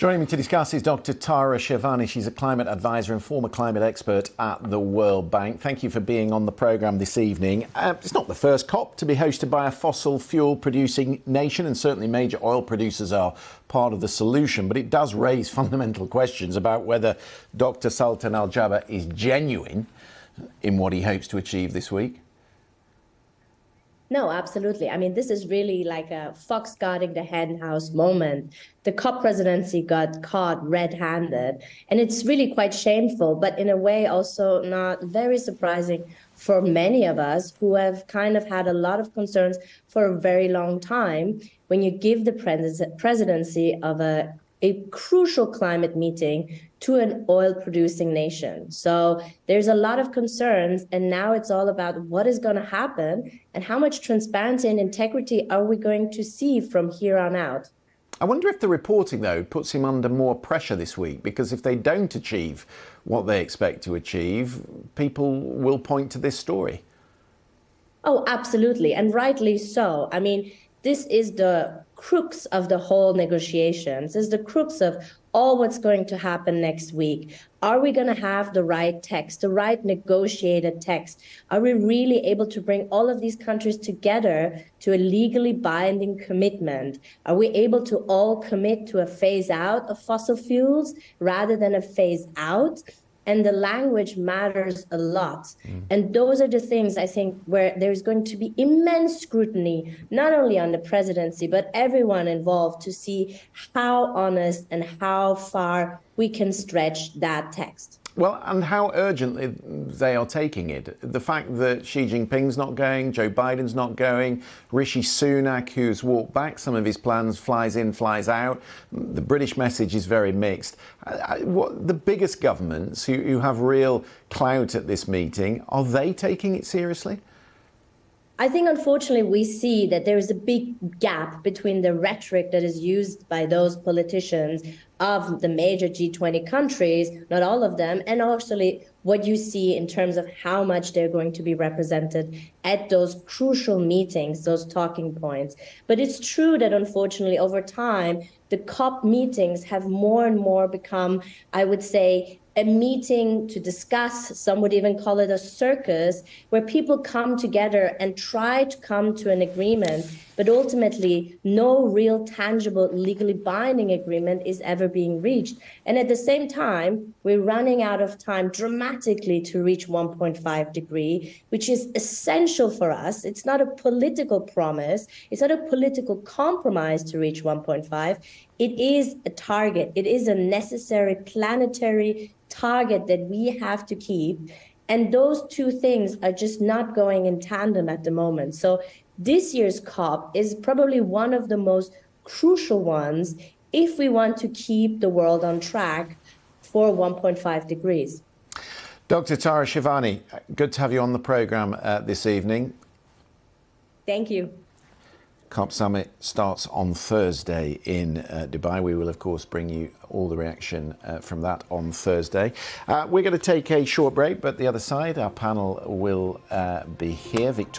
Joining me to discuss is Dr. Tara Shirvani. She's a climate advisor and former climate expert at the World Bank. Thank you for being on the programme this evening. It's not the first COP to be hosted by a fossil fuel producing nation, and certainly major oil producers are part of the solution, but it does raise fundamental questions about whether Dr. Sultan Al Jaber is genuine in what he hopes to achieve this week. No, absolutely. I mean, this is really like a fox guarding the hen house moment. The COP presidency got caught red-handed, and it's really quite shameful, but in a way also not very surprising for many of us who have kind of had a lot of concerns for a very long time when you give the presidency of a crucial climate meeting to an oil-producing nation. So there's a lot of concerns, and now it's all about what is going to happen and how much transparency and integrity are we going to see from here on out. I wonder if the reporting, though, puts him under more pressure this week, because if they don't achieve what they expect to achieve, people will point to this story. Oh, absolutely, and rightly so. I mean, this is the crux of the whole negotiations. This is the crux of all what's going to happen next week. Are we going to have the right text, the right negotiated text? Are we really able to bring all of these countries together to a legally binding commitment? Are we able to all commit to a phase out of fossil fuels rather than a phase out? And the language matters a lot. And those are the things, I think, where there's going to be immense scrutiny, not only on the presidency, but everyone involved, to see how honest and how far we can stretch that text. Well, and how urgently they are taking it. The fact that Xi Jinping's not going, Joe Biden's not going, Rishi Sunak, who's walked back some of his plans, flies in, flies out. The British message is very mixed. What the biggest governments who have real clout at this meeting, are they taking it seriously? I think, unfortunately, we see that there is a big gap between the rhetoric that is used by those politicians of the major G20 countries, not all of them, and also what you see in terms of how much they're going to be represented at those crucial meetings, those talking points. But it's true that, unfortunately, over time, the COP meetings have more and more become, I would say, a meeting to discuss, some would even call it a circus, where people come together and try to come to an agreement, but ultimately no real tangible legally binding agreement is ever being reached. And at the same time, we're running out of time dramatically to reach 1.5 degree, which is essential for us. It's not a political promise. It's not a political compromise to reach 1.5. It is a target. It is a necessary planetary target that we have to keep. And those two things are just not going in tandem at the moment. So this year's COP is probably one of the most crucial ones if we want to keep the world on track for 1.5 degrees. Dr. Tara Shirvani, good to have you on the programme this evening. Thank you. COP Summit starts on Thursday in Dubai. We will, of course, bring you all the reaction from that on Thursday. We're going to take a short break, but the other side, our panel will be here. Victoria